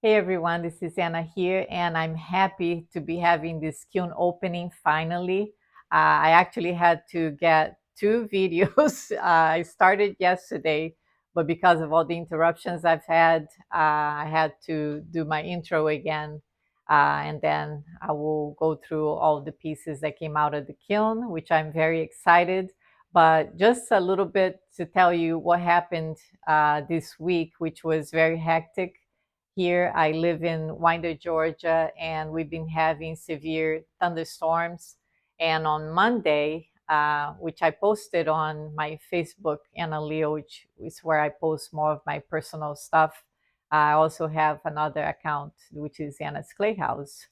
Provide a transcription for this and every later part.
Hey everyone, this is Anna here, and I'm happy to be having this kiln opening finally. I actually had to get two videos. I started yesterday, but because of all the interruptions I've had, I had to do my intro again. And then I will go through all the pieces that came out of the kiln, which I'm very excited. But just a little bit to tell you what happened this week, which was very hectic. Here, I live in Winder, Georgia, and we've been having severe thunderstorms. And on Monday, which I posted on my Facebook, Anna Leo, which is where I post more of my personal stuff. I also have another account, which is Anna's Clay House.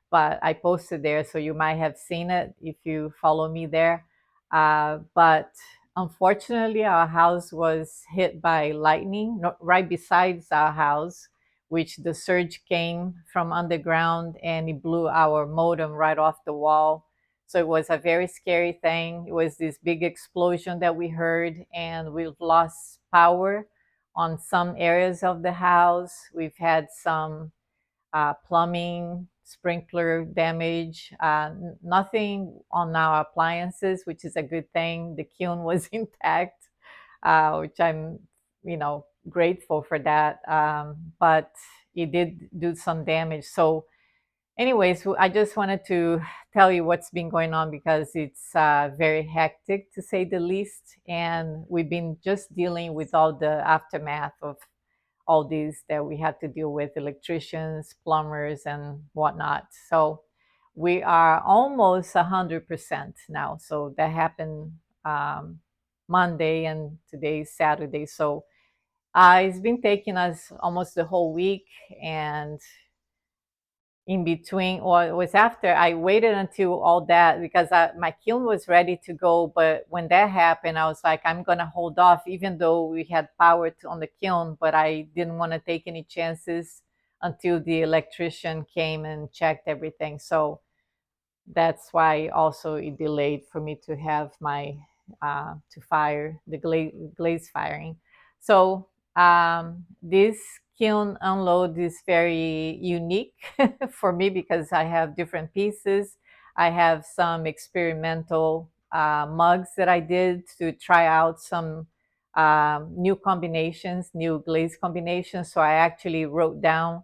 But I posted there, so you might have seen it if you follow me there. But unfortunately, our house was hit by lightning right besides our house, which the surge came from underground and it blew our modem right off the wall. So it was a very scary thing. It was this big explosion that we heard, and we've lost power on some areas of the house. We've had some plumbing, sprinkler damage, nothing on our appliances, which is a good thing. The kiln was intact, which I'm, grateful for that. But it did do some damage. So, anyways, I just wanted to tell you what's been going on because it's very hectic to say the least. And we've been just dealing with all the aftermath of all these that we had to deal with electricians, plumbers, and whatnot. So we are almost 100% now. So that happened Monday, and today's Saturday. So it's been taking us almost the whole week, and in between, or it was after, I waited until all that because my kiln was ready to go. But when that happened, I was like, I'm going to hold off, even though we had power on the kiln, but I didn't want to take any chances until the electrician came and checked everything. So that's why also it delayed for me to have my to fire the glaze firing. So this kiln unload is very unique for me because I have different pieces. I have some experimental mugs that I did to try out some new combinations, new glaze combinations. So I actually wrote down,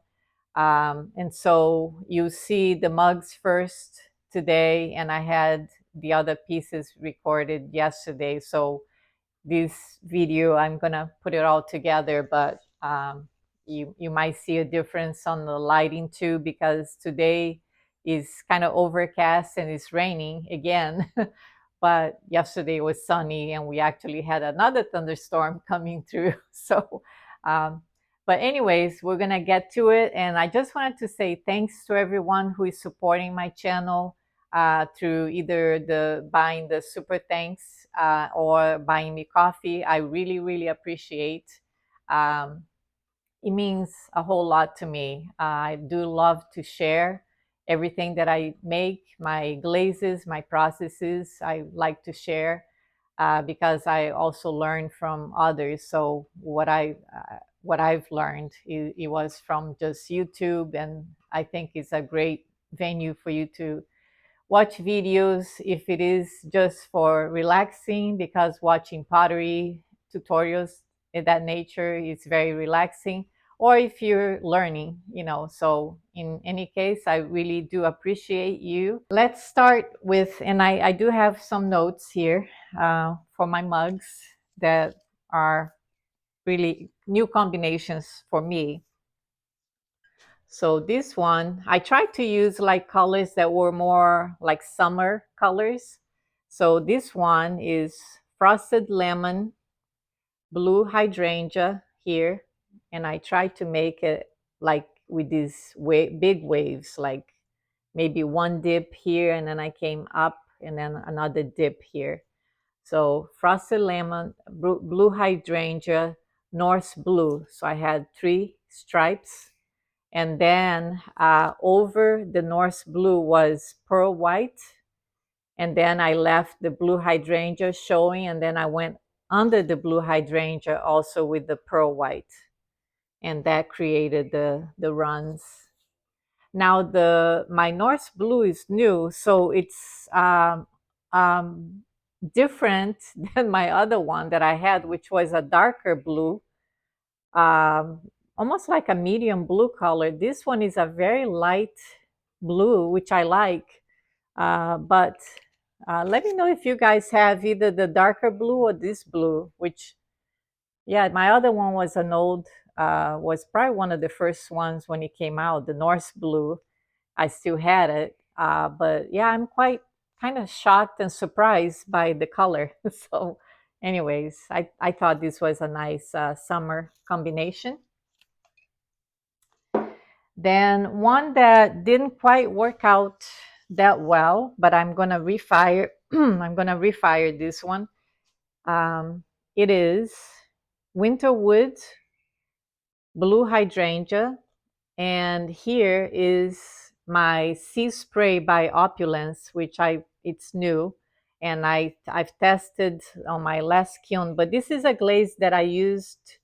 and so you see the mugs first today, and I had the other pieces recorded yesterday. So this video, I'm gonna put it all together, but you might see a difference on the lighting too, because today is kind of overcast and it's raining again. But yesterday was sunny, and we actually had another thunderstorm coming through. So um, but anyways, we're gonna get to it, and I just wanted to say thanks to everyone who is supporting my channel through either the buying the super thanks or buying me coffee. I really, really appreciate. Um, it means a whole lot to me. I do love to share everything that I make, my glazes, my processes. I like to share because I also learn from others. So what I've learned, it was from just YouTube, and I think it's a great venue for you to watch videos if it is just for relaxing, because watching pottery tutorials in that nature is very relaxing, or if you're learning, so in any case, I really do appreciate you. Let's start with, and I do have some notes here for my mugs that are really new combinations for me. So this one, I tried to use like colors that were more like summer colors. So this one is frosted lemon, blue hydrangea here. And I tried to make it like with these big waves, like maybe one dip here, and then I came up, and then another dip here. So frosted lemon, blue hydrangea, Norse blue. So I had 3 stripes, and then over the Norse blue was pearl white. And then I left the blue hydrangea showing, and then I went under the blue hydrangea also with the pearl white. and that created the runs. Now the my Norse blue is new, so it's um, different than my other one that I had, which was a darker blue, um, almost like a medium blue color. This one is a very light blue, which I like. But let me know if you guys have either the darker blue or this blue, which, yeah, my other one was an old, was probably one of the first ones when it came out, the Norse blue. I still had it. But yeah, I'm quite kind of shocked and surprised by the color. So, anyways, I thought this was a nice summer combination. Then one that didn't quite work out that well, but I'm gonna refire. I'm gonna refire this one. It is Winterwood Blue Hydrangea, and here is my Sea Spray by Opulence, which it's new, and I've tested on my last kiln. But this is a glaze that I used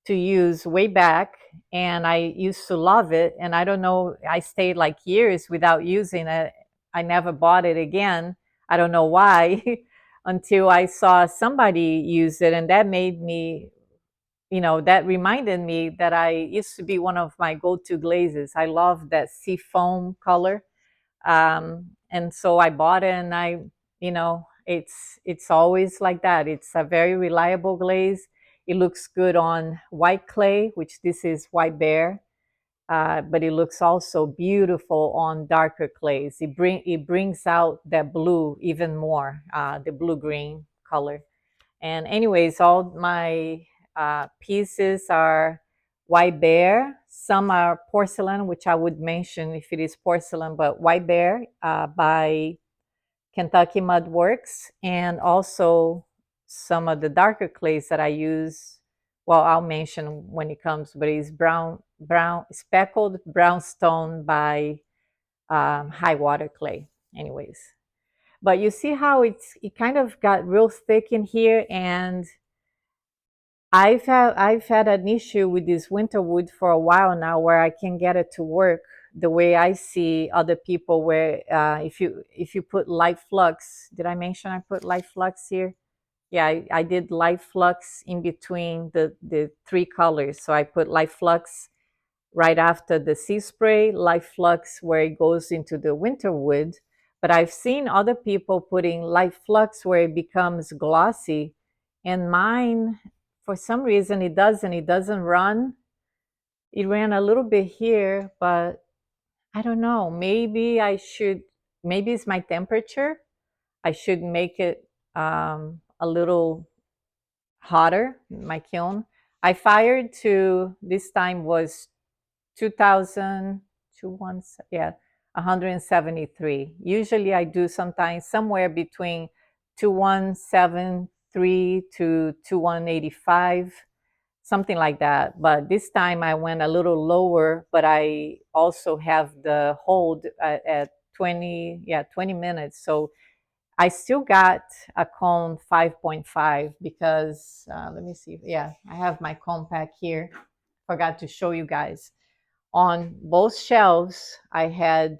to use way back, and I used to love it. And I don't know, I stayed like years without using it. I never bought it again. I don't know why, until I saw somebody use it, and that made me, that reminded me that I used to be one of my go-to glazes. I love that sea foam color. And so I bought it, and it's always like that. It's a very reliable glaze. It looks good on white clay, which this is white bear, but it looks also beautiful on darker clays. It brings out that blue even more, the blue green color. And anyways, all my pieces are white bear. Some are porcelain, which I would mention if it is porcelain, but white bear by Kentucky Mud Works, and also some of the darker clays that I use. Well, I'll mention when it comes, but it's brown speckled brownstone by High Water Clay. Anyways, but you see how it kind of got real thick in here, and I've had an issue with this winter wood for a while now, where I can get it to work the way I see other people. Where if you put light flux, did I mention I put light flux here? Yeah, I did light flux in between the three colors. So I put light flux right after the sea spray, light flux where it goes into the winter wood. But I've seen other people putting light flux where it becomes glossy, and mine, for some reason, it doesn't run. It ran a little bit here, but I don't know. Maybe it's my temperature. I should make it a little hotter, my kiln. I fired to, this time was 2000 to one, yeah, 173. Usually I do sometimes somewhere between 2173 to 2185, something like that. But this time I went a little lower, but I also have the hold at 20, yeah, 20 minutes. So I still got a cone 5.5 because let me see. Yeah, I have my cone pack here. Forgot to show you guys. On both shelves, I had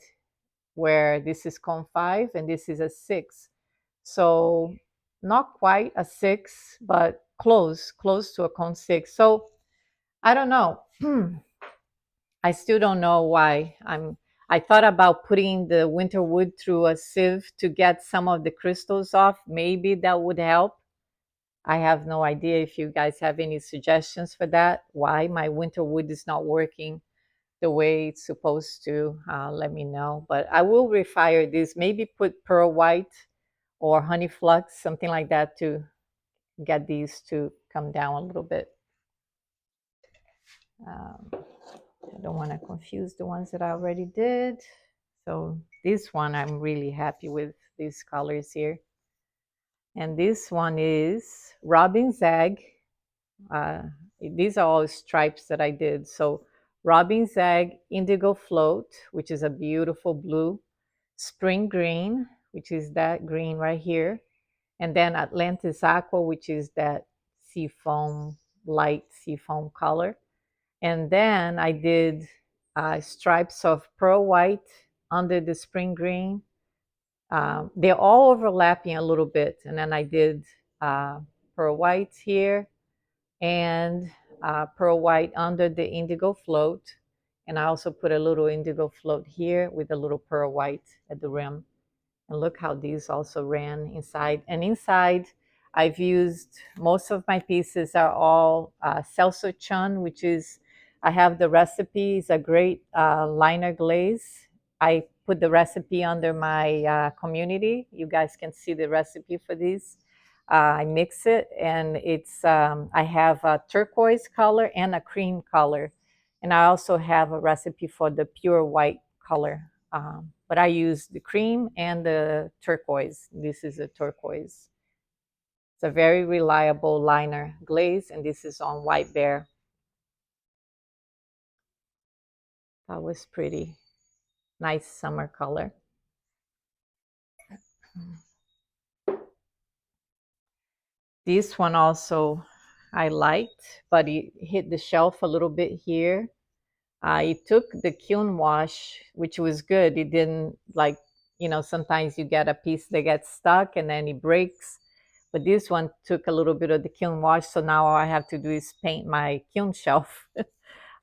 where this is cone 5 and this is a 6. So not quite a 6, but close to a cone 6. So I don't know. I still don't know why. I thought about putting the winter wood through a sieve to get some of the crystals off. Maybe that would help. I have no idea if you guys have any suggestions for that. Why my winter wood is not working the way it's supposed to. Let me know. But I will refire this. Maybe put pearl white or honey flux, something like that, to get these to come down a little bit. I don't want to confuse the ones that I already did. So this one, I'm really happy with these colors here. And this one is Robin's Egg. Uh, these are all stripes that I did. So Robin's Egg Indigo Float, which is a beautiful blue. Spring Green, which is that green right here. And then Atlantis Aqua, which is that seafoam, light seafoam color. And then I did stripes of pearl white under the spring green. They're all overlapping a little bit. And then I did pearl white here and pearl white under the indigo float. And I also put a little indigo float here with a little pearl white at the rim. And look how these also ran inside. And inside, I've used, most of my pieces are all Celso Chun, which is, I have the recipe. It's a great liner glaze. I put the recipe under my community. You guys can see the recipe for these. I mix it, and it's I have a turquoise color and a cream color. And I also have a recipe for the pure white color. But I use the cream and the turquoise. This is a turquoise. It's a very reliable liner glaze, and this is on white bear. That was pretty. Nice summer color. This one also I liked, but it hit the shelf a little bit here. It took the kiln wash, which was good. It didn't like, sometimes you get a piece that gets stuck and then it breaks. But this one took a little bit of the kiln wash, so now all I have to do is paint my kiln shelf.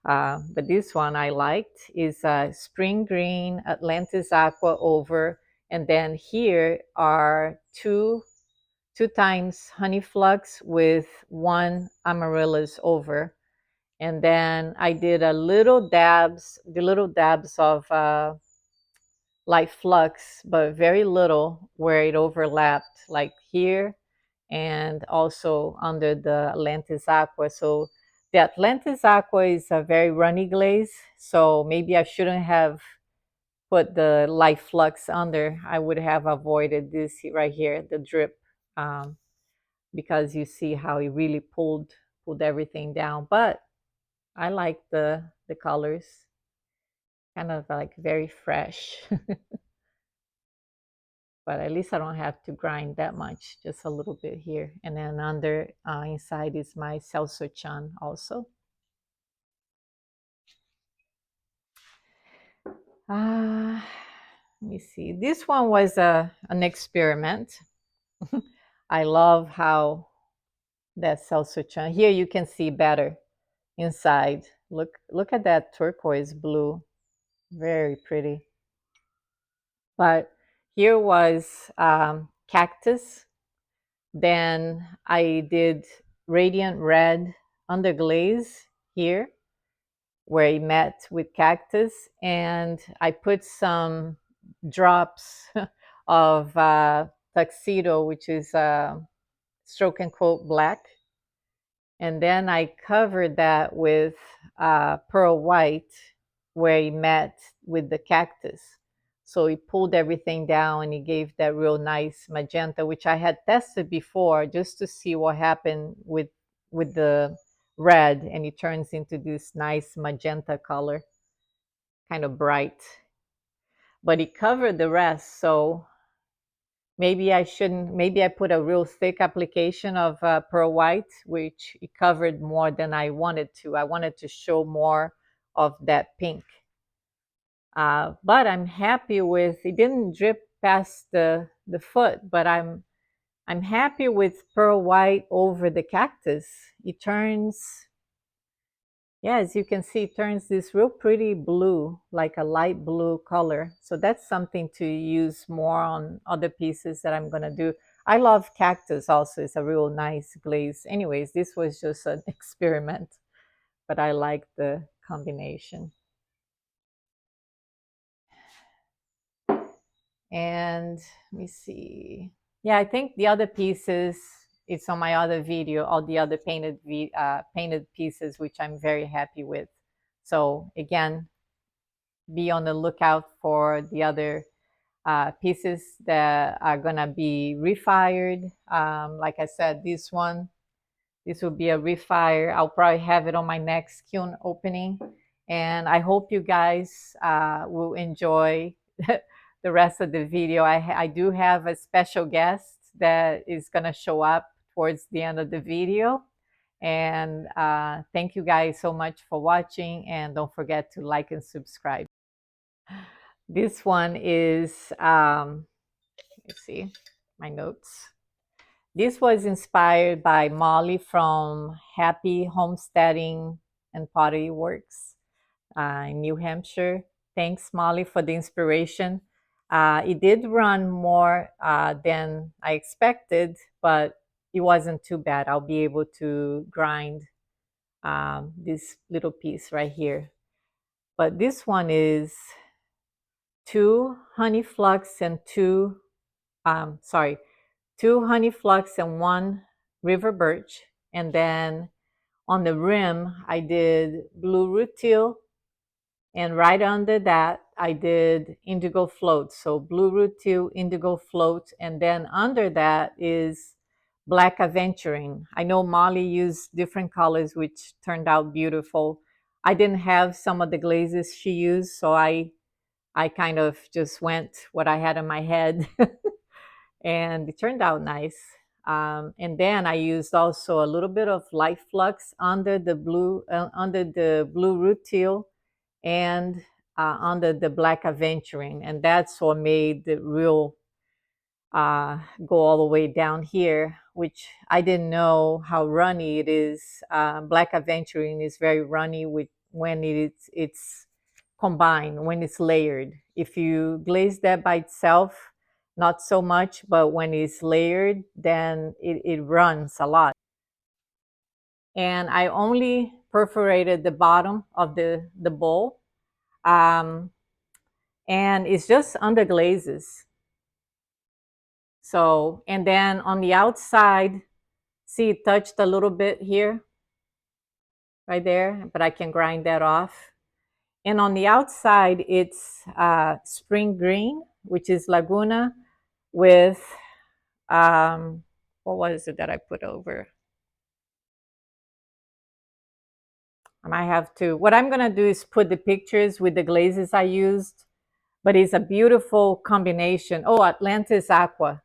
But this one I liked is spring green, Atlantis aqua over, and then here are two times honey flux with one amaryllis over. And then I did the little dabs of light flux, but very little where it overlapped, like here and also under the Atlantis Aqua. So the Atlantis Aqua is a very runny glaze, so maybe I shouldn't have put the light flux under. I would have avoided this right here, the drip, because you see how it really pulled everything down. But I like the colors, kind of like very fresh. But at least I don't have to grind that much, just a little bit here. And then under inside is my Celso Chan also. Let me see. This one was an experiment. I love how that Celso Chan. Here you can see better inside. Look at that turquoise blue. Very pretty. But here was cactus. Then I did radiant red underglaze here where it met with cactus. And I put some drops of tuxedo, which is stroke and coat black. And then I covered that with pearl white where it met with the cactus. So it pulled everything down and it gave that real nice magenta, which I had tested before just to see what happened with the red, and it turns into this nice magenta color, kind of bright. But it covered the rest, so maybe I shouldn't. Maybe I put a real thick application of pearl white, which it covered more than I wanted to. I wanted to show more of that pink. But I'm happy with it. Didn't drip past the foot, but I'm happy with pearl white over the cactus. It turns, yeah, as you can see, it turns this real pretty blue, like a light blue color. So that's something to use more on other pieces that I'm gonna do. I love cactus also. It's a real nice glaze. Anyways, this was just an experiment, but I like the combination. And let me see. Yeah, I think the other pieces, it's on my other video, all the other painted pieces, which I'm very happy with. So again, be on the lookout for the other pieces that are gonna be refired. Like I said, this will be a refire. I'll probably have it on my next kiln opening. And I hope you guys will enjoy the rest of the video. I do have a special guest that is going to show up towards the end of the video. And thank you guys so much for watching. And don't forget to like and subscribe. This one is, let's see, my notes. This was inspired by Molly from Happy Homesteading and Pottery Works in New Hampshire. Thanks, Molly, for the inspiration. It did run more than I expected, but it wasn't too bad. I'll be able to grind this little piece right here. But this one is 2 honey flux and two honey flux and 1 river birch. And then on the rim, I did blue root teal. And right under that, I did indigo float. So blue root teal, indigo float. And then under that is black aventurine. I know Molly used different colors, which turned out beautiful. I didn't have some of the glazes she used, so I kind of just went what I had in my head. And it turned out nice. And then I used also a little bit of light flux under the blue root teal and under the black aventurine, and that's what made the real go all the way down here, which I didn't know how runny it is. Black aventurine is very runny when it's combined, when it's layered. If you glaze that by itself, not so much, but when it's layered, then it runs a lot. And I only perforated the bottom of the bowl, and it's just under glazes. So, and then on the outside, see, it touched a little bit here, right there, but I can grind that off. And on the outside, it's spring green, which is Laguna, with, what was it that I put over? I might have to, what I'm gonna do is put the pictures with the glazes I used, but it's a beautiful combination. Oh, Atlantis Aqua.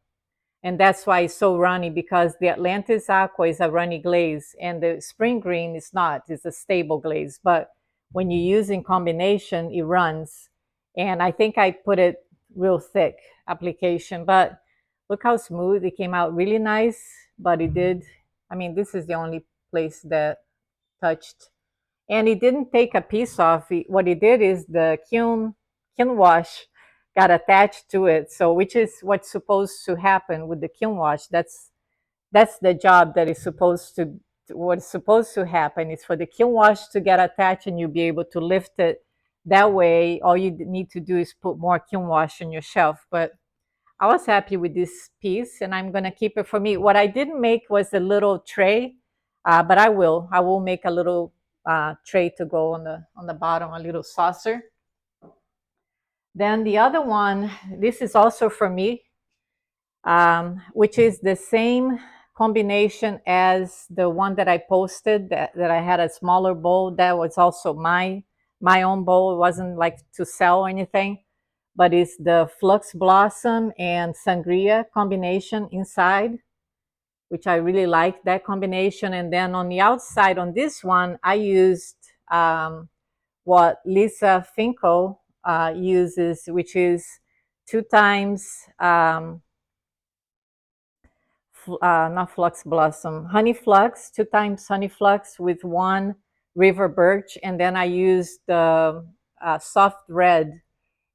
And that's why it's so runny, because the Atlantis Aqua is a runny glaze and the spring green is not. It's a stable glaze. But when you use in combination, it runs. And I think I put it real thick application, but look how smooth. It came out really nice, but it did. I mean, this is the only place that touched. And it didn't take a piece off. What it did is the kiln wash got attached to it. So, which is what's supposed to happen with the kiln wash. That's the job that is supposed to, what's supposed to happen is for the kiln wash to get attached and you'll be able to lift it. That way, all you need to do is put more kiln wash on your shelf. But I was happy with this piece, and I'm gonna keep it for me. What I didn't make was a little tray, but I will make a little tray to go on the bottom, a little saucer. Then the other one, this is also for me, which is the same combination as the one that I posted, that I had a smaller bowl. That was also my own bowl. It wasn't like to sell or anything, but it's the Flux Blossom and Sangria combination inside, which I really like that combination. And then on the outside on this one, I used what Lisa Finkel uses, which is 2 times, not Flux Blossom, Honey Flux, 2 times Honey Flux with 1 river birch. And then I used the soft red.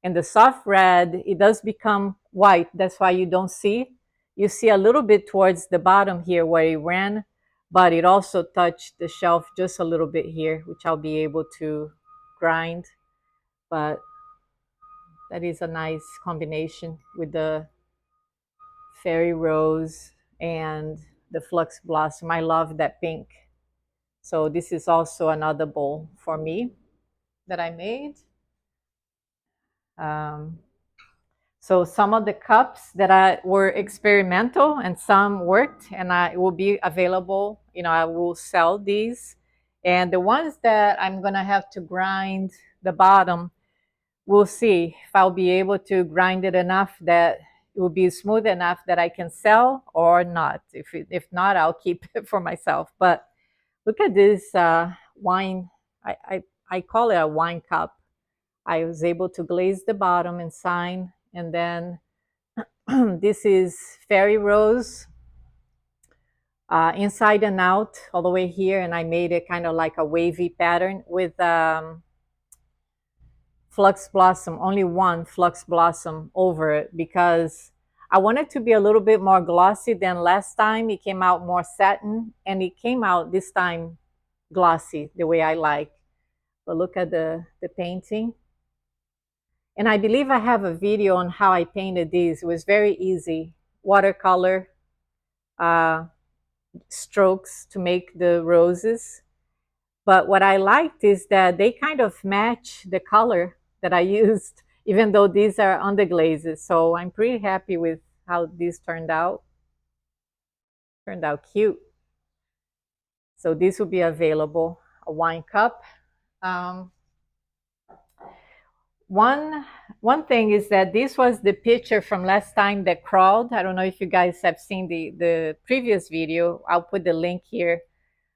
And the soft red, it does become white. That's why you don't see. You see a little bit towards the bottom here where it ran, but it also touched the shelf just a little bit here, which I'll be able to grind. But that is a nice combination with the fairy rose and the Flux Blossom. I love that pink. So this is also another bowl for me that I made. So some of the cups that were experimental and some worked, and I will be available. I will sell these. And the ones that I'm gonna have to grind the bottom, we'll see if I'll be able to grind it enough that it will be smooth enough that I can sell or not. If not, I'll keep it for myself. But Look at this wine. I call it a wine cup. I was able to glaze the bottom and sign. And then this is fairy rose, inside and out all the way here. And I made it kind of like a wavy pattern with flux blossom, only one flux blossom over it, because I wanted to be a little bit more glossy than last time. It came out more satin, and it came out this time glossy the way I like. But look at the painting. And I believe I have a video on how I painted these. It was very easy. Watercolor uh, strokes to make the roses. But what I liked is that they kind of match the color that I used, even though these are underglazes. So I'm pretty happy with how these turned out. Turned out cute. So this will be available, a wine cup. Um, one thing is that this was the picture from last time that crawled. I don't know if you guys have seen the previous video. I'll put the link here,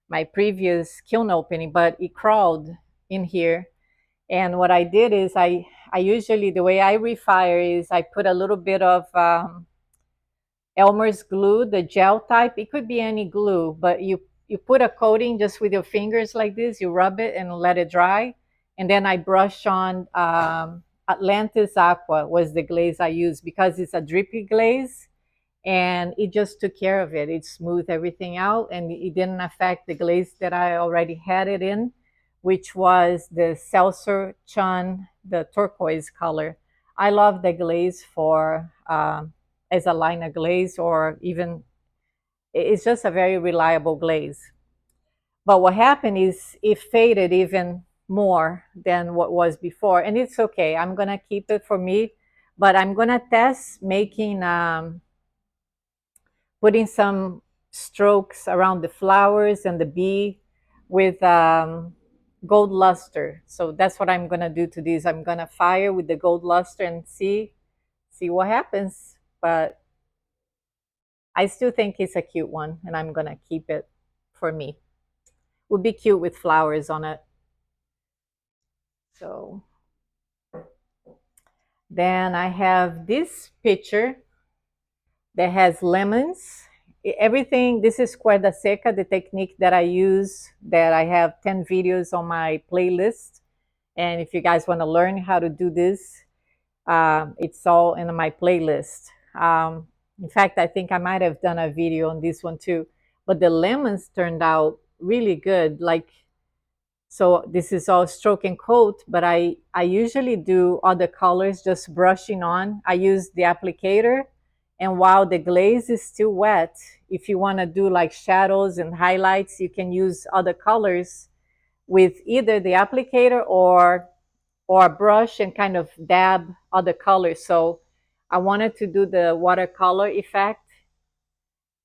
my previous kiln opening, but it crawled in here. And what I did is I usually, the way I refire is I put a little bit of Elmer's glue, the gel type. It could be any glue, but you put a coating just with your fingers like this. You rub it and let it dry. And then I brush on Atlantis Aqua was the glaze I used, because it's a drippy glaze, and it just took care of it. It smoothed everything out, and it didn't affect the glaze that I already had it in, which was the Seltzer Chun, the turquoise color. I love the glaze for as a liner glaze, or even it's just a very reliable glaze. But what happened is it faded even more than what was before, and it's okay. I'm gonna keep it for me, but I'm gonna test making putting some strokes around the flowers and the bee with gold luster. So that's what I'm gonna do to these. I'm gonna fire with the gold luster and see what happens. But I still think it's a cute one, and I'm gonna keep it for me. Would be cute with flowers on it. So then I have this picture that has lemons. Everything, this is cuerda seca, the technique that I use, that I have 10 videos on my playlist. And if you guys want to learn how to do this, it's all in my playlist. In fact, I think I might have done a video on this one too. But the lemons turned out really good. Like, so this is all stroke and coat, but I usually do other colors just brushing on. I use the applicator, and while the glaze is still wet, if you want to do like shadows and highlights, you can use other colors with either the applicator or a brush and kind of dab other colors. So I wanted to do the watercolor effect,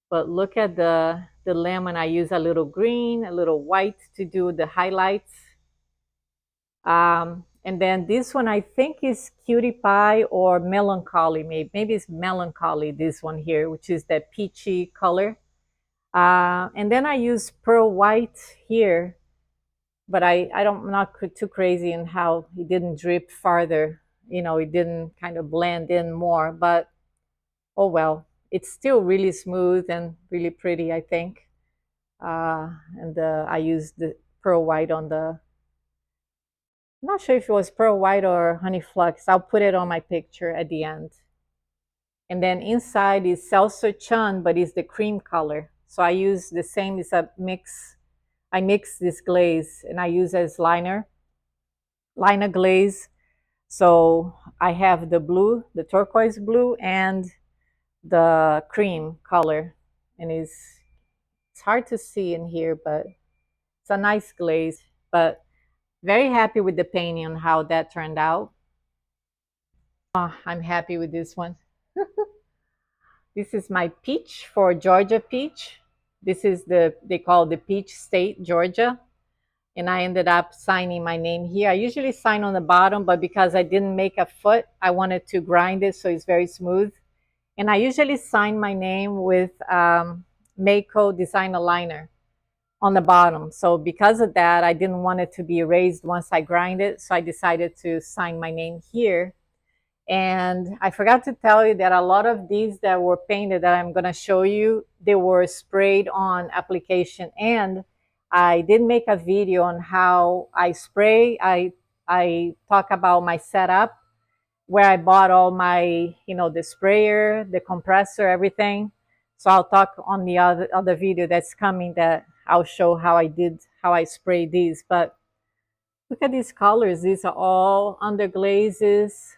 but look at the lemon. I use a little green, a little white to do the highlights. And then this one I think is Cutie Pie or Melancholy. Maybe it's Melancholy, this one here, which is that peachy color. And then I use Pearl White here, but I'm not too crazy in how it didn't drip farther. You know, it didn't kind of blend in more, but oh well. It's still really smooth and really pretty, I think. And I used the Pearl White on the, I'm not sure if it was Pearl White or Honey Flux. I'll put it on my picture at the end. And then inside is Seltzer Chun, but it's the cream color. So I use the same, it's a mix. I mix this glaze and I use as liner glaze. So I have the blue, the turquoise blue, and the cream color. And it's hard to see in here, but it's a nice glaze. But very happy with the painting and how that turned out. Oh, I'm happy with this one. This is my peach for Georgia peach. This is they call the peach state, Georgia. And I ended up signing my name here. I usually sign on the bottom, but because I didn't make a foot, I wanted to grind it so it's very smooth. And I usually sign my name with Mako Design Aligner. on the bottom. So because of that, I didn't want it to be erased once I grind it. So I decided to sign my name here. And I forgot to tell you that a lot of these that were painted that I'm going to show you, they were sprayed on application. And I did make a video on how I spray. I talk about my setup, where I bought all my, the sprayer, the compressor, everything. So I'll talk on the other video that's coming, that I'll show how I spray these. But look at these colors. These are all under glazes.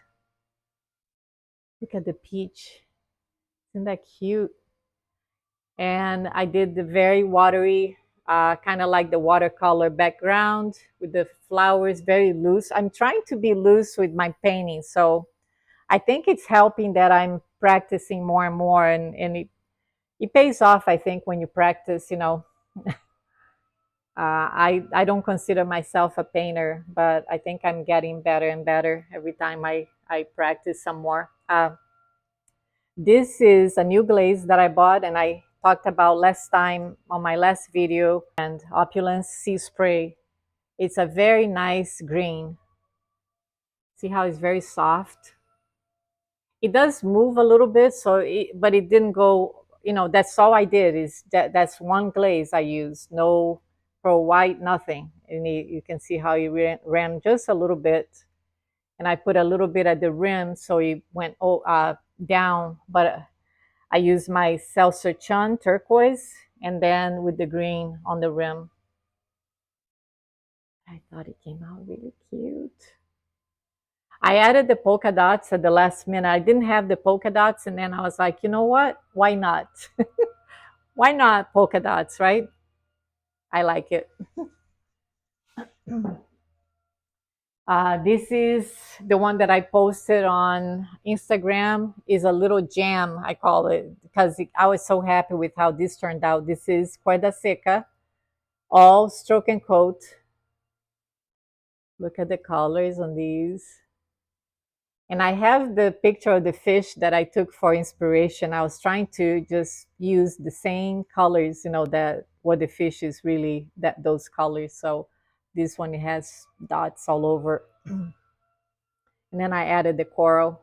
Look at the peach. Isn't that cute? And I did the very watery, kind of like the watercolor background with the flowers, very loose. I'm trying to be loose with my painting. So I think it's helping that I'm practicing more and more, and it pays off, I think, when you practice. I don't consider myself a painter, but I think I'm getting better and better every time I practice some more. This is a new glaze that I bought, and I talked about last time on my last video, and Opulence Sea Spray. It's a very nice green. See how it's very soft? It does move a little bit, but it didn't go, that's all I did. That's one glaze I used, no pearl white, nothing. And you can see how it ran just a little bit, and I put a little bit at the rim so it went down. But I used my Seltzer Chun turquoise, and then with the green on the rim. I thought it came out really cute. I added the polka dots at the last minute. I didn't have the polka dots, and then I was like, you know what? Why not? Why not polka dots, right? I like it. This is the one that I posted on Instagram. Is a little jam, I call it, because I was so happy with how this turned out. This is Cuerda Seca, all stroke and coat. Look at the colors on these. And I have the picture of the fish that I took for inspiration. I was trying to just use the same colors, that what the fish is really, that those colors. So this one has dots all over. And then I added the coral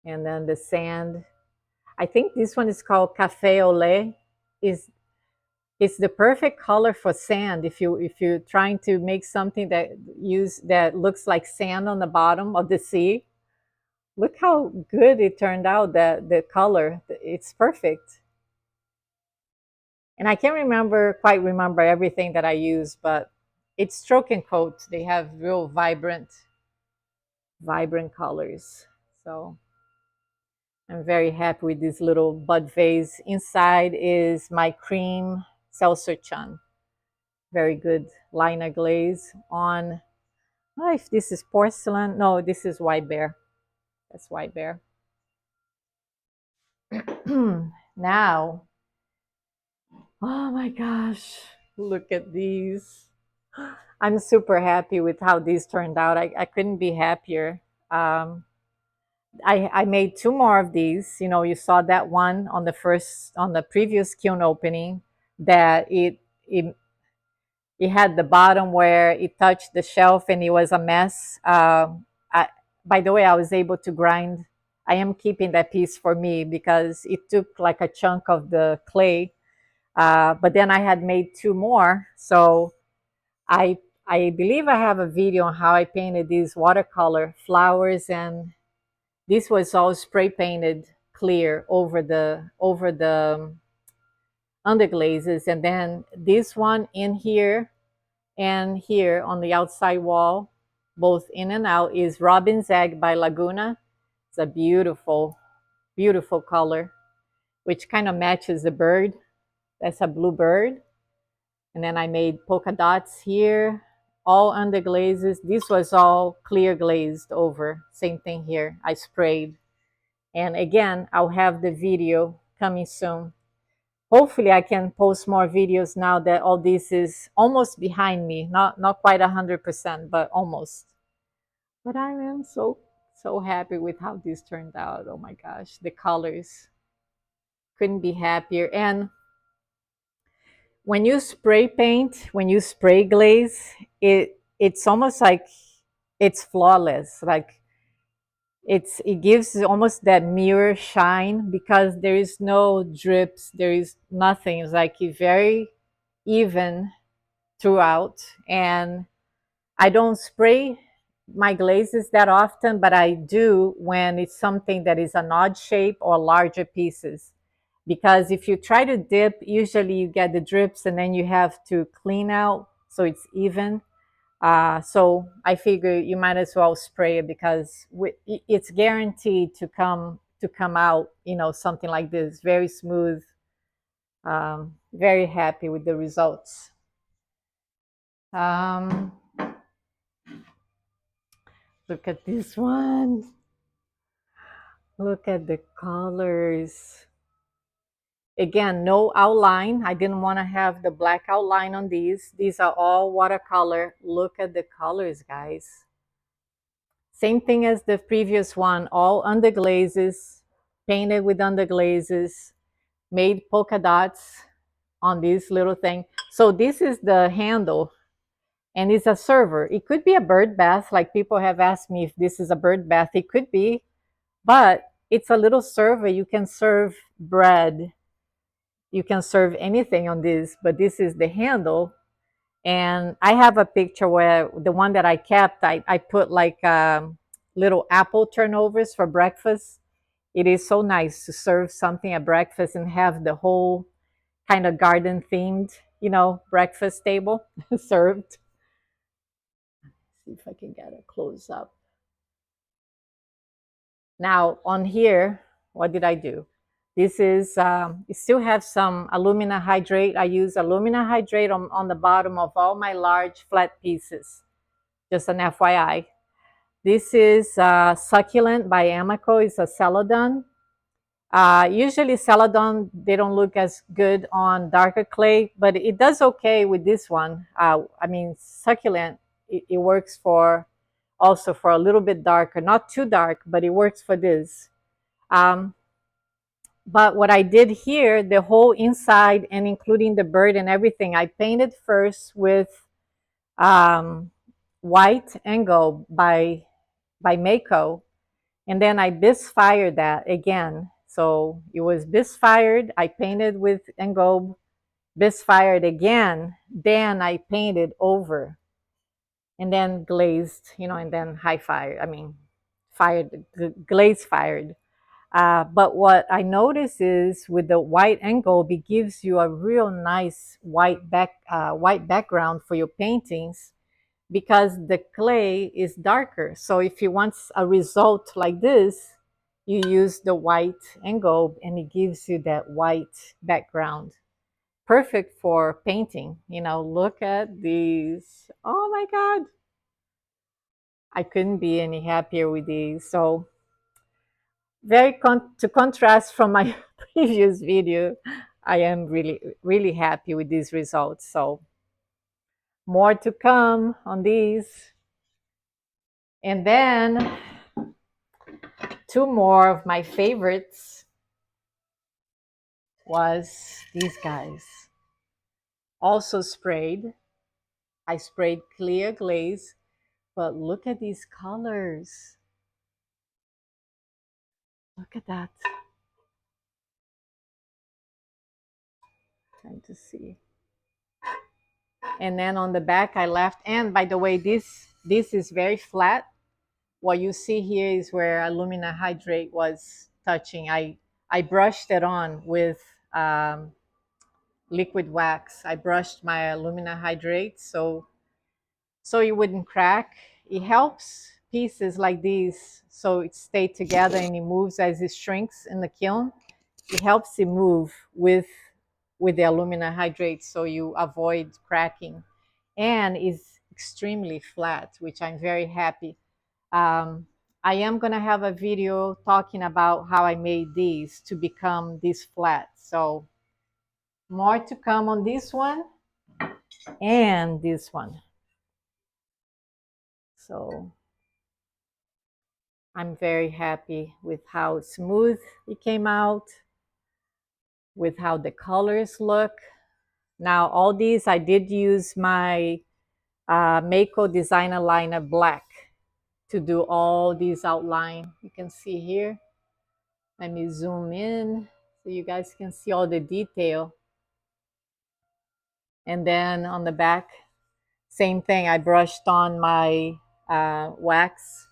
and then the sand. I think this one is called Cafe au lait. Is It's the perfect color for sand. If you're trying to make something that looks like sand on the bottom of the sea. Look how good it turned out, that the color. It's perfect. And I can't quite remember everything that I use, but it's stroke and coat. They have real vibrant colors. So I'm very happy with this little bud vase. Inside is my cream Seltzer Chun. Very good liner glaze on. Oh, if this is porcelain. No, this is white bear. That's white bear. Now, oh my gosh, look at these. I'm super happy with how these turned out. I couldn't be happier. Um, I made two more of these. You saw that one on the previous kiln opening, that it had the bottom where it touched the shelf and it was a mess. By the way, I was able to grind. I am keeping that piece for me because it took like a chunk of the clay. But then I had made two more. So I I believe I have a video on how I painted these watercolor flowers, and this was all spray painted clear over the underglazes, and then this one in here and here on the outside wall, both in and out, is Robin's Egg by Laguna. It's a beautiful, beautiful color, which kind of matches the bird. That's a blue bird. And then I made polka dots here, all under glazes. This was all clear glazed over. Same thing here. I sprayed. And again, I'll have the video coming soon. Hopefully I can post more videos now that all this is almost behind me. Not quite 100%, but almost. But I am so happy with how this turned out. Oh my gosh, the colors. Couldn't be happier. And when you spray paint, when you spray glaze, it's almost like it's flawless. Like it gives almost that mirror shine because there is no drips, there is nothing. It's like very even throughout. And I don't spray my glazes that often, but I do when it's something that is an odd shape or larger pieces. Because if you try to dip, usually you get the drips and then you have to clean out so it's even. So I figure you might as well spray it because it's guaranteed to come out, something like this, very smooth. Very happy with the results. Um, Look at this one. Look at the colors. Again, no outline. I didn't want to have the black outline on these. These are all watercolor. Look at the colors, guys. Same thing as the previous one, all underglazes, painted with underglazes, made polka dots on this little thing. So this is the handle, and it's a server. It could be a bird bath, like people have asked me if this is a bird bath. It could be, but it's a little server. You can serve bread. You can serve anything on this, but this is the handle. And I have a picture where the one that I kept, I put like little apple turnovers for breakfast. It is so nice to serve something at breakfast and have the whole kind of garden themed, breakfast table served. See if I can get a close up. Now on here, what did I do? This is, it still have some alumina hydrate. I use alumina hydrate on the bottom of all my large flat pieces. Just an FYI. This is Succulent by Amico. It's a celadon. Usually celadon, they don't look as good on darker clay, but it does okay with this one. I mean, Succulent, it works for also for a little bit darker, not too dark, but it works for this. Um, but what I did here, the whole inside and including the bird and everything, I painted first with um, white and gold by Mako, and then I bisfired that again. So it was bisfired. I painted with engobe, bisfired again. Then I painted over, and then glazed, and then high fire. I mean, fired, glaze fired. But what I notice is with the white engobe, it gives you a real nice white background for your paintings because the clay is darker. So if you want a result like this, you use the white engobe and it gives you that white background. Perfect for painting. Look at these. Oh my God. I couldn't be any happier with these. So to contrast from my previous video, I am really, really happy with these results. So more to come on these. And then two more of my favorites was these guys. Also sprayed. I sprayed clear glaze, but look at these colors. Look at that. Trying to see. And then on the back I left, and by the way, this is very flat. What you see here is where alumina hydrate was touching. I brushed it on with liquid wax. I brushed my alumina hydrate so it wouldn't crack. It helps pieces like these so it stay together and it moves as it shrinks in the kiln. It helps it move with the alumina hydrate so you avoid cracking, and is extremely flat, which I'm very happy. um, I am going to have a video talking about how I made these to become this flat. So more to come on this one and this one. So I'm very happy with how smooth it came out, with how the colors look. Now, all these, I did use my Mako Designer Liner Black to do all these outline. You can see here. Let me zoom in so you guys can see all the detail. And then on the back, same thing. I brushed on my wax,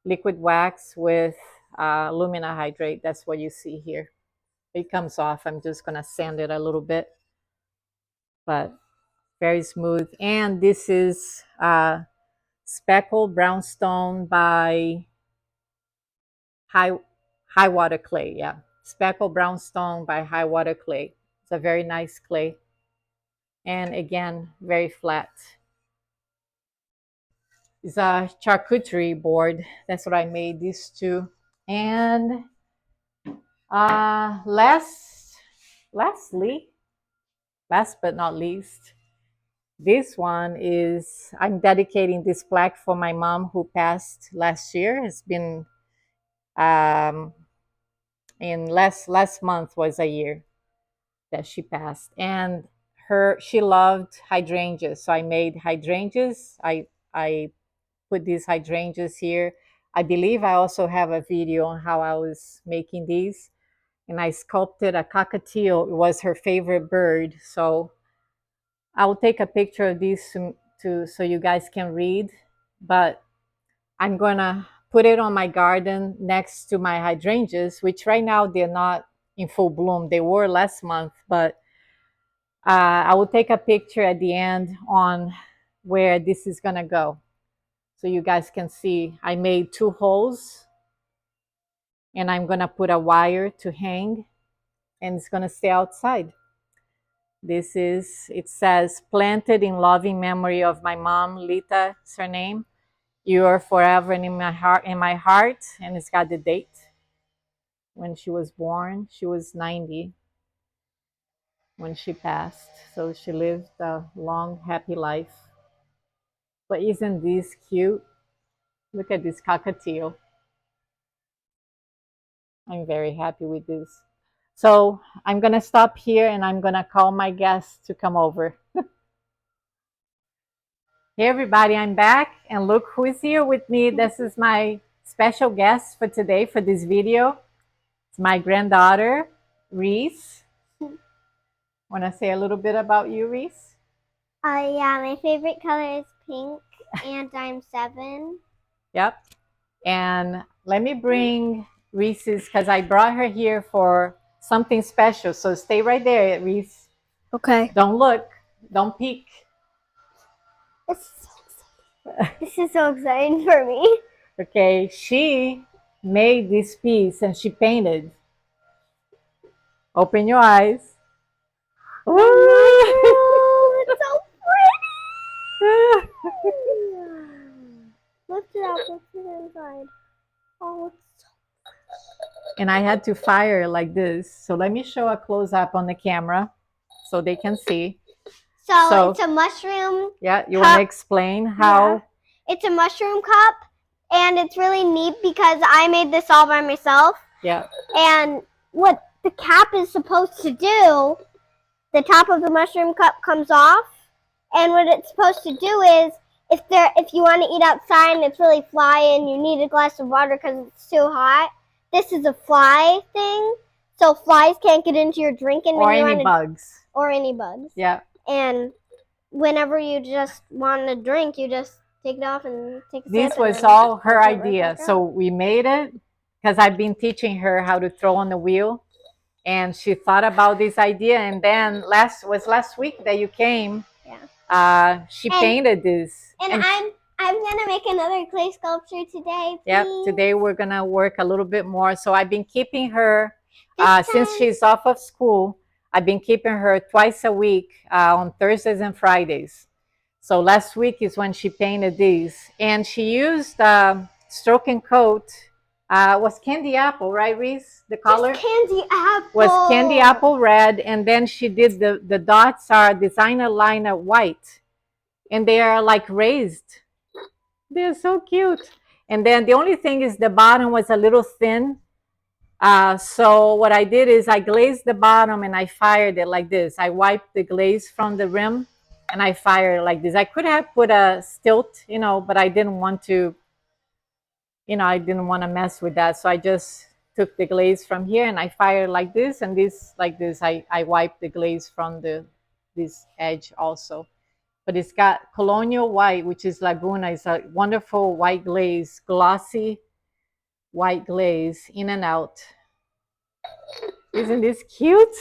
liquid wax with alumina hydrate. That's what you see here. It comes off. I'm just going to sand it a little bit, but very smooth. And this is speckled brownstone by high water clay. Yeah, speckled brownstone by high water clay. It's a very nice clay, and again, very flat. It's a charcuterie board. That's what I made these two. And lastly, last but not least, this one is, I'm dedicating this plaque for my mom who passed last year. It's been in last month was a year that she passed, and she loved hydrangeas. So I made hydrangeas. I put these hydrangeas here. I believe I also have a video on how I was making these, and I sculpted a cockatiel. It was her favorite bird, so I will take a picture of these to so you guys can read. But I'm gonna put it on my garden next to my hydrangeas, which right now they're not in full bloom. They were last month, but I will take a picture at the end on where this is gonna go, so you guys can see. I made 2 holes, and I'm gonna put a wire to hang, and it's gonna stay outside. This is, it says, planted in loving memory of my mom, Lita, is her name. You are forever in my heart, and it's got the date when she was born. She was 90 when she passed, so she lived a long, happy life. But isn't this cute? Look at this cockatiel. I'm very happy with this. So I'm gonna stop here, and I'm gonna call my guests to come over. Hey everybody, I'm back, and look who is here with me. This is my special guest for today for this video. It's my granddaughter, Reese. Want to say a little bit about you, Reese? Yeah, my favorite color is pink, and I'm 7. Yep. And let me bring Reese's, because I brought her here for something special. So stay right there, Reese. Okay. Don't look. Don't peek. This is so exciting for me. Okay, she made this piece and she painted. Open your eyes. Oh, it's so pretty. Lift it up. Lift it inside. Oh, it's so And I had to fire like this. So let me show a close up on the camera so they can see. So it's a mushroom. Yeah, you want to explain how? Yeah. It's a mushroom cup, and it's really neat because I made this all by myself. Yeah. And what the cap is supposed to do, the top of the mushroom cup comes off, and what it's supposed to do is, if you want to eat outside and it's really fly and you need a glass of water because it's too hot, this is a fly thing, so flies can't get into your drink, and or any bugs. Or any bugs. Yeah. And whenever you just want a drink, you just take it off and take a sip. This was all her idea. So we made it because I've been teaching her how to throw on the wheel, and she thought about this idea. And then last week that you came. Yeah. She painted this. And I'm gonna make another clay sculpture today. Yep. Today we're gonna work a little bit more. So I've been keeping her since she's off of school. I've been keeping her twice a week on Thursdays and Fridays. So last week is when she painted these, and she used stroke and coat. Was candy apple, right, Reese? The color? Candy apple. Was candy apple red, and then she did the dots are designer liner white, and they are like raised. They're so cute. And then the only thing is the bottom was a little thin. So what I did is I glazed the bottom and I fired it like this. I wiped the glaze from the rim and I fired it like this. I could have put a stilt, but I didn't want to, I didn't want to mess with that. So I just took the glaze from here and I fired like this and this like this. I wiped the glaze from this edge also. But it's got colonial white, which is Laguna. It's a wonderful white glaze, glossy white glaze in and out. Isn't this cute?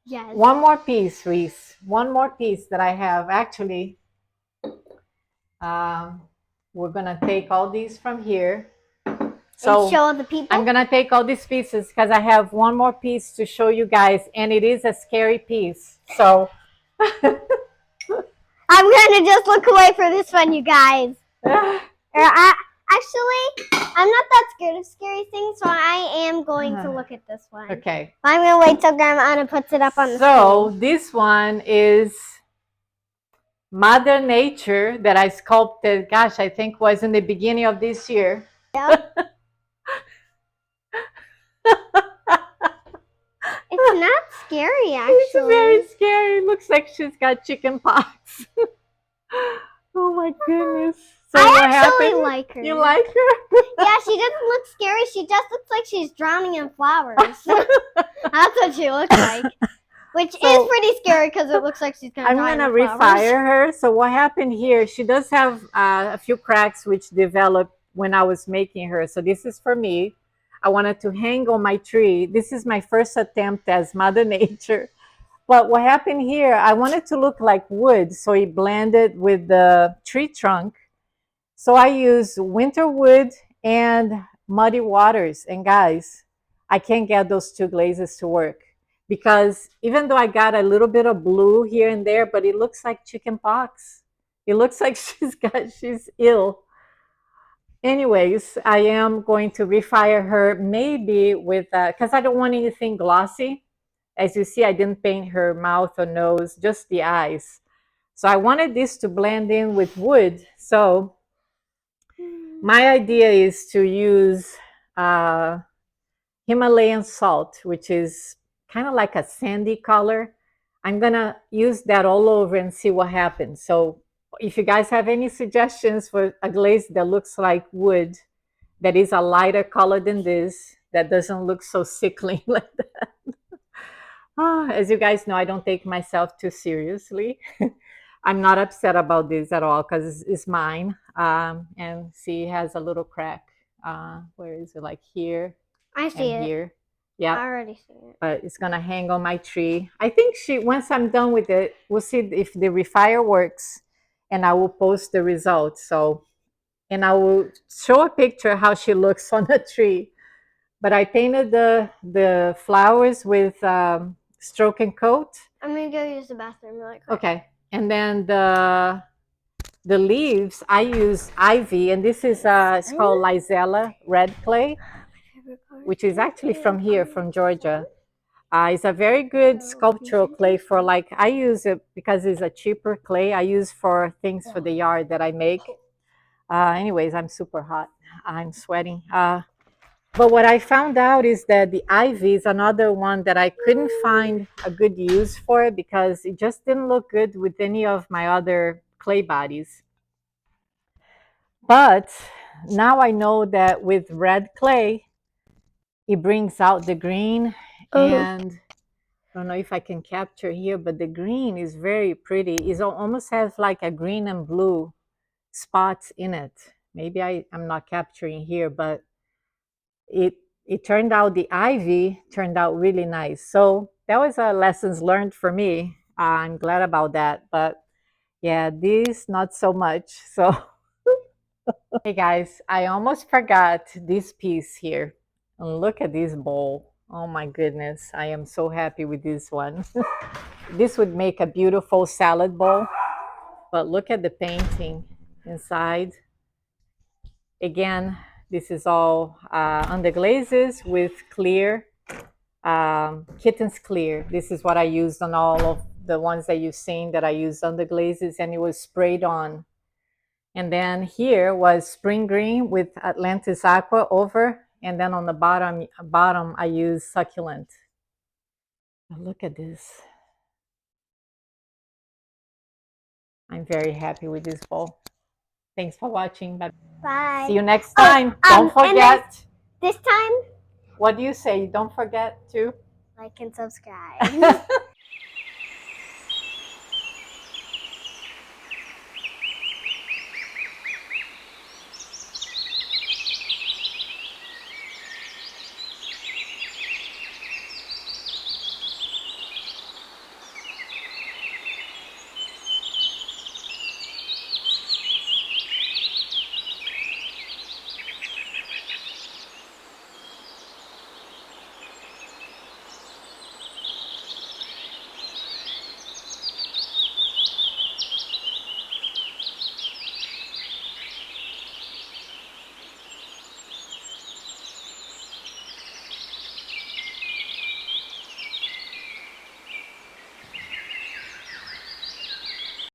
Yes. One more piece, Reese. One more piece that I have. Actually, we're going to take all these from here. So and show the people? I'm going to take all these pieces because I have one more piece to show you guys. And it is a scary piece. So I'm going to just look away for this one, you guys. Actually, I'm not that scared of scary things, so I am going to look at this one. Okay. I'm going to wait till Grandma Anna puts it up on the screen. So this one is Mother Nature that I sculpted, gosh, I think was in the beginning of this year. Yeah. It's not scary, actually. It's very scary. It looks like she's got chicken pox. Oh my goodness. So I actually like her. You like her? Yeah, she doesn't look scary. She just looks like she's drowning in flowers. That's what she looks like. Which is pretty scary because it looks like she's going to drown in flowers. I'm going to refire her. So what happened here, she does have a few cracks which developed when I was making her. So this is for me. I wanted to hang on my tree. This is my first attempt as Mother Nature. But what happened here, I wanted to look like wood. So it blended with the tree trunk. So I used winter wood and muddy waters. And guys, I can't get those two glazes to work. Because even though I got a little bit of blue here and there, but it looks like chicken pox. It looks like she's ill. Anyways, I am going to refire her maybe with, because I don't want anything glossy. As you see, I didn't paint her mouth or nose, just the eyes. So I wanted this to blend in with wood. So my idea is to use Himalayan salt, which is kind of like a sandy color. I'm going to use that all over and see what happens. So if you guys have any suggestions for a glaze that looks like wood, that is a lighter color than this, that doesn't look so sickly like that. As you guys know, I don't take myself too seriously. I'm not upset about this at all because it's mine. And see, it has a little crack. Where is it? Like here. I see it. Here. Yeah. I already see it. But it's going to hang on my tree. I think once I'm done with it, we'll see if the refire works and I will post the results. So, and I will show a picture how she looks on the tree. But I painted the flowers with stroke and coat. I'm going to go use the bathroom really quick. Okay. And then the leaves, I use ivy, and this is it's called Lizella red clay, which is actually from here, from Georgia. It's a very good sculptural clay for I use it because it's a cheaper clay. I use for things for the yard that I make. Anyways, I'm super hot. I'm sweating. But what I found out is that the ivy is another one that I couldn't find a good use for it because it just didn't look good with any of my other clay bodies. But now I know that with red clay, it brings out the green. And I don't know if I can capture here, but the green is very pretty. It almost has like a green and blue spots in it. Maybe I'm not capturing here, but it turned out, the ivy turned out really nice. So that was a lessons learned for me. I'm glad about that. But yeah, this not so much. So hey guys, I almost forgot this piece here. And look at this bowl. Oh my goodness, I am so happy with this one. This would make a beautiful salad bowl. But look at the painting inside. Again, this is all under glazes with clear, Kitten's clear. This is what I used on all of the ones that you've seen that I used under glazes, and it was sprayed on. And then here was spring green with Atlantis Aqua over. And then on the bottom I use succulent. Look at this. I'm very happy with this bowl. Thanks for watching. Bye. Bye. See you next time. Don't forget. This time, What do you say? Don't forget to like and subscribe.